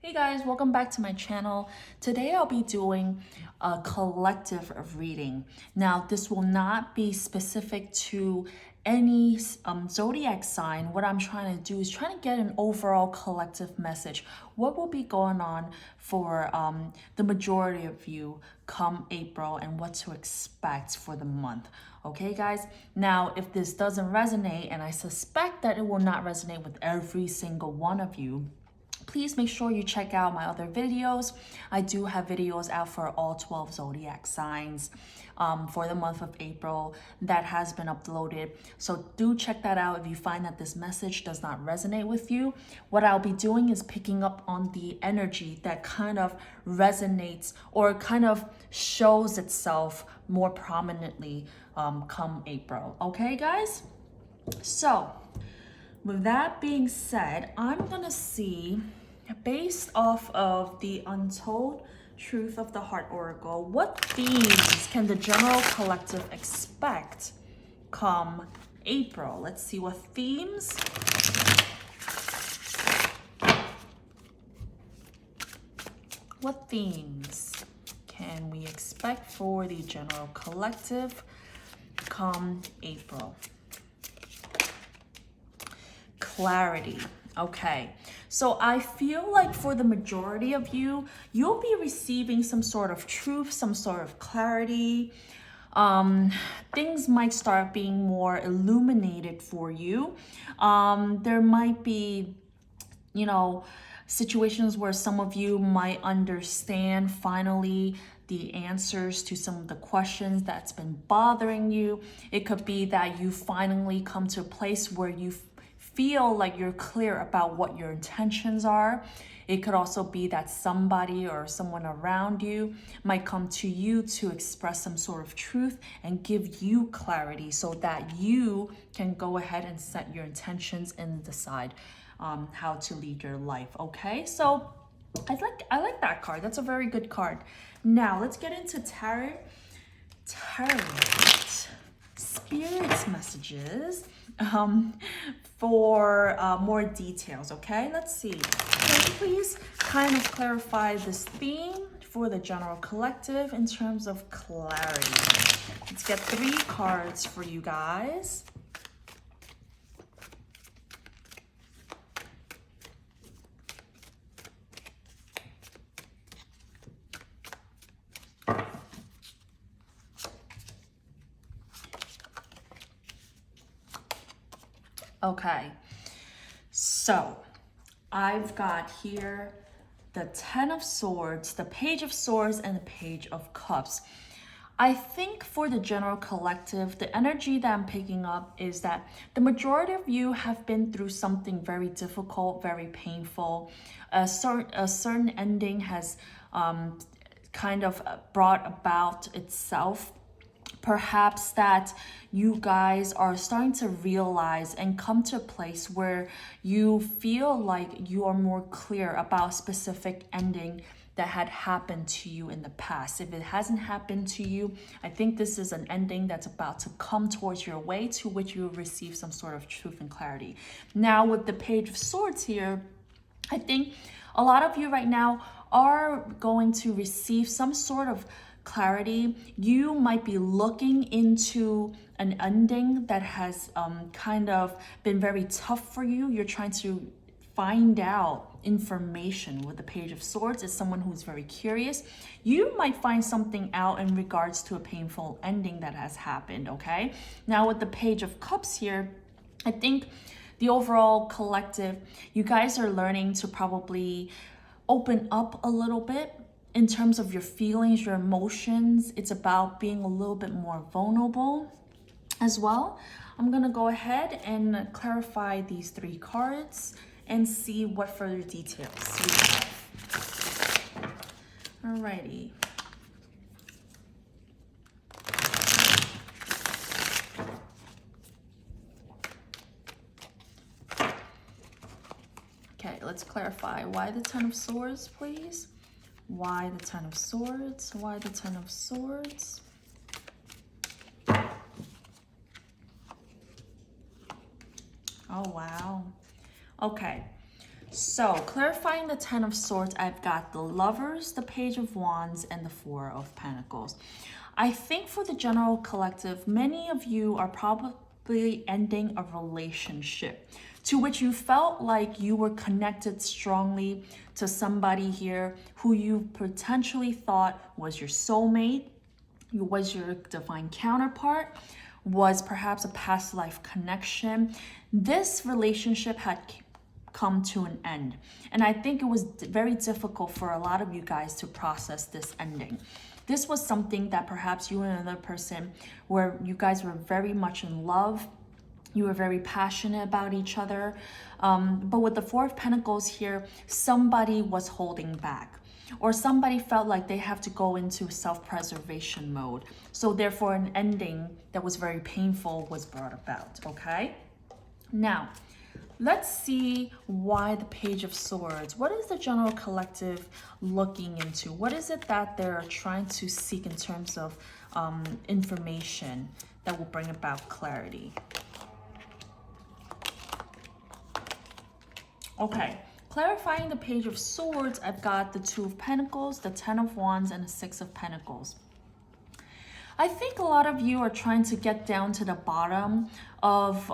Hey guys, welcome back to my channel. Today I'll be doing a collective reading. Now, this will not be specific to any zodiac sign. What I'm trying to do is trying to get an overall collective message. What will be going on for the majority of you come April and what to expect for the month. Okay, guys? Now, if this doesn't resonate, and I suspect that it will not resonate with every single one of you, please make sure you check out my other videos. I do have videos out for all 12 zodiac signs for the month of April that has been uploaded. So do check that out if you find that this message does not resonate with you. What I'll be doing is picking up on the energy that kind of resonates or kind of shows itself more prominently come April. Okay, guys? So with that being said, I'm gonna see, based off of the Untold Truth of the Heart Oracle, what themes can the general collective expect come April? Let's see what themes. What themes can we expect for the general collective come April? Clarity. Okay, so I feel like for the majority of you, you'll be receiving some sort of truth, some sort of clarity. Things might start being more illuminated for you. There might be, situations where some of you might understand finally the answers to some of the questions that's been bothering you. It could be that you finally come to a place where you feel like you're clear about what your intentions are. It could also be that somebody or someone around you might come to you to express some sort of truth and give you clarity so that you can go ahead and set your intentions and decide how to lead your life. Okay, so I like that card. That's a very good card. Now let's get into tarot. Spirit's messages for more details. Okay, let's see. Can you please kind of clarify this theme for the general collective in terms of clarity? Let's get 3 cards for you guys. Okay, so I've got here the 10 of Swords, the Page of Swords, and the Page of Cups. I think for the general collective, the energy that I'm picking up is that the majority of you have been through something very difficult, very painful. A certain ending has kind of brought about itself. Perhaps that you guys are starting to realize and come to a place where you feel like you are more clear about a specific ending that had happened to you in the past. If it hasn't happened to you, I think this is an ending that's about to come towards your way, to which you will receive some sort of truth and clarity. Now with the Page of Swords here, I think a lot of you right now are going to receive some sort of clarity. You might be looking into an ending that has kind of been very tough for you. You're trying to find out information. With the Page of Swords is someone who's very curious. You might find something out in regards to a painful ending that has happened. Okay, now with the Page of Cups here, I think the overall collective, you guys are learning to probably open up a little bit in terms of your feelings, your emotions. It's about being a little bit more vulnerable as well. I'm gonna go ahead and clarify these 3 cards and see what further details we have. Alrighty. Okay, let's clarify. Why the 10 of Swords, please? Why the 10 of Swords? Why the 10 of Swords? Oh, wow. Okay, So, clarifying the Ten of Swords, I've got the Lovers, the Page of Wands, and the Four of Pentacles. I think for the general collective, many of you are probably ending a relationship to which you felt like you were connected strongly to somebody here who you potentially thought was your soulmate, was your divine counterpart, was perhaps a past life connection. This relationship had come to an end. And I think it was very difficult for a lot of you guys to process this ending. This was something that perhaps you and another person, where you guys were very much in love, you were very passionate about each other. But with the Four of Pentacles here, somebody was holding back, or somebody felt like they have to go into self-preservation mode. So therefore, an ending that was very painful was brought about, okay? Now, let's see why the Page of Swords. What is the general collective looking into? What is it that they're trying to seek in terms of information that will bring about clarity? Okay, clarifying the Page of Swords, I've got the Two of Pentacles, the Ten of Wands, and the Six of Pentacles. I think a lot of you are trying to get down to the bottom of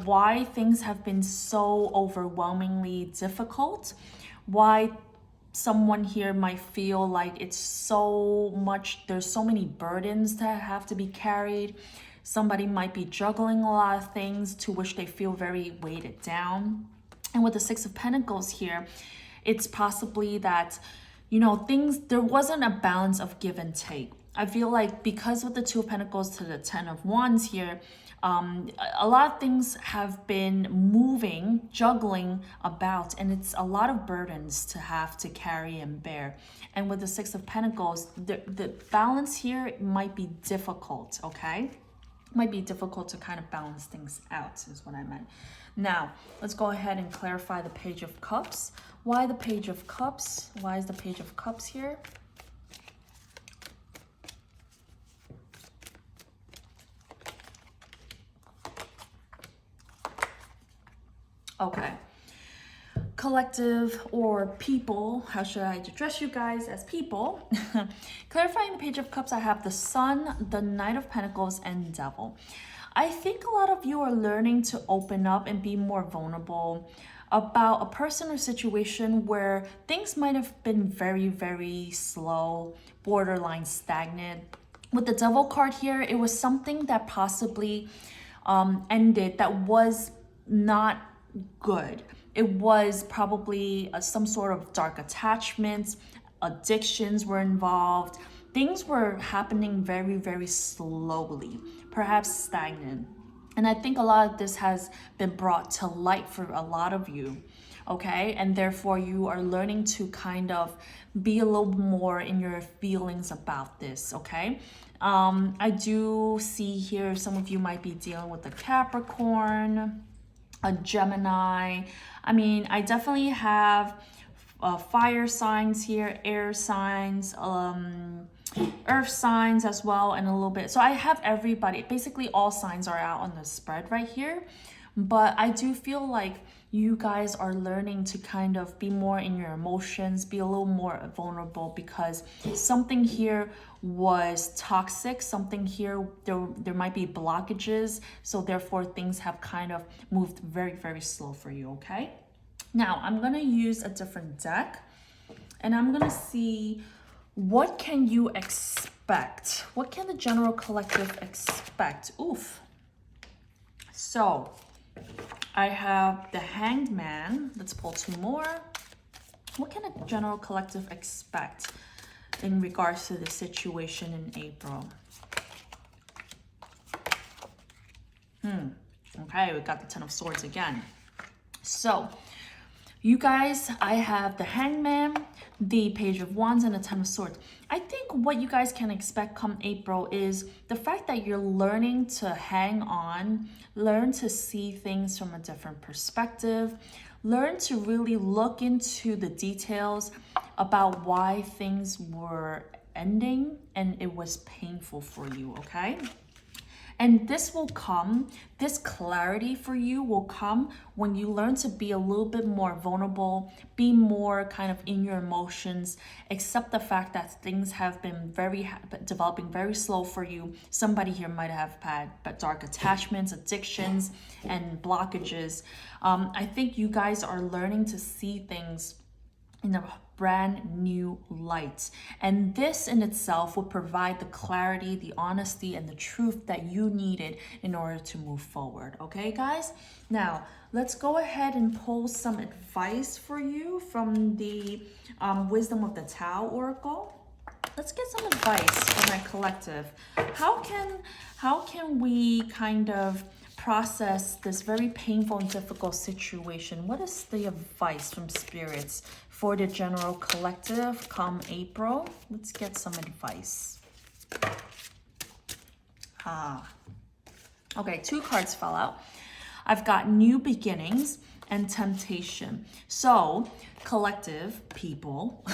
why things have been so overwhelmingly difficult, why someone here might feel like it's so much, there's so many burdens that have to be carried. Somebody might be juggling a lot of things to which they feel very weighted down. And with the Six of Pentacles here, it's possibly that, there wasn't a balance of give and take. I feel like because with the Two of Pentacles to the Ten of Wands here, a lot of things have been moving, juggling about, and it's a lot of burdens to have to carry and bear. And with the Six of Pentacles, the balance here might be difficult, okay? Might be difficult to kind of balance things out, is what I meant. Now, let's go ahead and clarify the Page of Cups. Why the Page of Cups? Why is the Page of Cups here? Okay. Collective or people, how should I address you guys as people? Clarifying the Page of Cups, I have the Sun, the Knight of Pentacles, and Devil. I think a lot of you are learning to open up and be more vulnerable about a person or situation where things might have been very, very slow, borderline stagnant. With the Devil card here, it was something that possibly ended that was not good. It was probably some sort of dark attachments, addictions were involved. Things were happening very, very slowly, perhaps stagnant. And I think a lot of this has been brought to light for a lot of you, okay? And therefore you are learning to kind of be a little more in your feelings about this, okay? I do see here some of you might be dealing with a Capricorn, a Gemini. I mean, I definitely have fire signs here, air signs, earth signs as well, and a little bit. So I have everybody, basically all signs are out on the spread right here. But I do feel like you guys are learning to kind of be more in your emotions, be a little more vulnerable, because something here was toxic, something here, there might be blockages. So therefore things have kind of moved very, very slow for you, okay? Now I'm gonna use a different deck and I'm gonna see what can you expect? What can the general collective expect? Oof. So I have the Hanged Man. Let's pull two more. What can a general collective expect in regards to the situation in April? Okay, we got the Ten of Swords again. So you guys, I have the Hanged Man, the Page of Wands, and the Ten of Swords. I think what you guys can expect come April is the fact that you're learning to hang on, learn to see things from a different perspective, learn to really look into the details about why things were ending and it was painful for you, okay? And this will come, this clarity for you will come when you learn to be a little bit more vulnerable, be more kind of in your emotions, accept the fact that things have been developing very slow for you. Somebody here might have had dark attachments, addictions, and blockages. I think you guys are learning to see things in a brand new light. And this in itself will provide the clarity, the honesty, and the truth that you needed in order to move forward. Okay, guys? Now, let's go ahead and pull some advice for you from the Wisdom of the Tao Oracle. Let's get some advice for my collective. How can we kind of process this very painful and difficult situation? What is the advice from spirits for the general collective come April? Let's get some advice. Okay, 2 cards fell out. I've got new beginnings and temptation. So, collective people,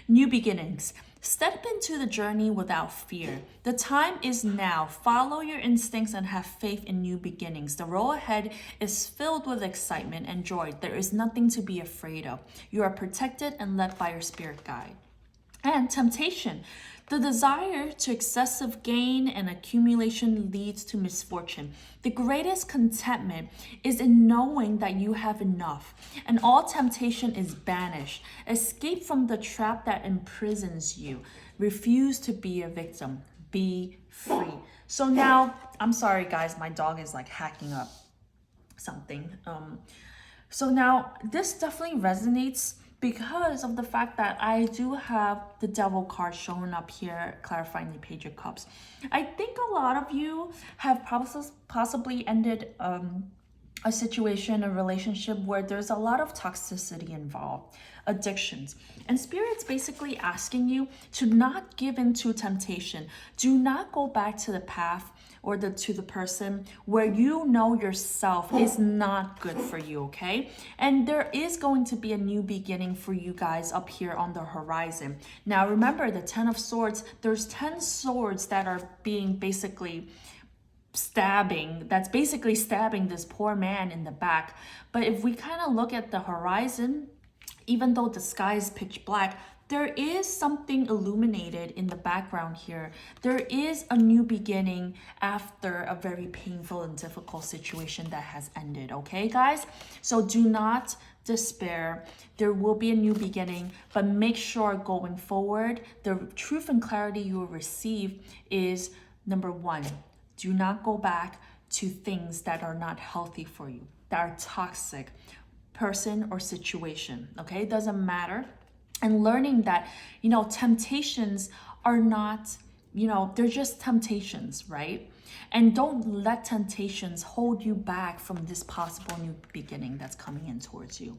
new beginnings. Step into the journey without fear. The time is now. Follow your instincts and have faith in new beginnings. The road ahead is filled with excitement and joy. There is nothing to be afraid of. You are protected and led by your spirit guide. And temptation. The desire to excessive gain and accumulation leads to misfortune. The greatest contentment is in knowing that you have enough, and all temptation is banished. Escape from the trap that imprisons you. Refuse to be a victim. Be free. So now, I'm sorry guys, my dog is like hacking up something. So now this definitely resonates because of the fact that I do have the Devil card showing up here, clarifying the Page of Cups. I think a lot of you have possibly ended a situation, a relationship where there's a lot of toxicity involved, addictions. And Spirit's basically asking you to not give in to temptation. Do not go back to the path or to the person where you know yourself is not good for you, okay? And there is going to be a new beginning for you guys up here on the horizon. Now remember, the 10 of Swords, there's 10 swords that are being basically that's basically stabbing this poor man in the back. But if we kind of look at the horizon, even though the sky is pitch black, there is something illuminated in the background here. There is a new beginning after a very painful and difficult situation that has ended, okay guys? So do not despair. There will be a new beginning, but make sure going forward, the truth and clarity you will receive is, number 1, do not go back to things that are not healthy for you, that are toxic, person or situation, okay? It doesn't matter. And learning that, temptations are not, they're just temptations, right? And don't let temptations hold you back from this possible new beginning that's coming in towards you.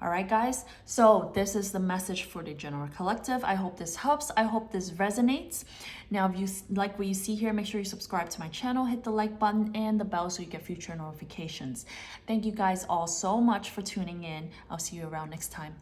All right, guys? So this is the message for the general collective. I hope this helps. I hope this resonates. Now, if you like what you see here, make sure you subscribe to my channel, hit the like button and the bell so you get future notifications. Thank you guys all so much for tuning in. I'll see you around next time.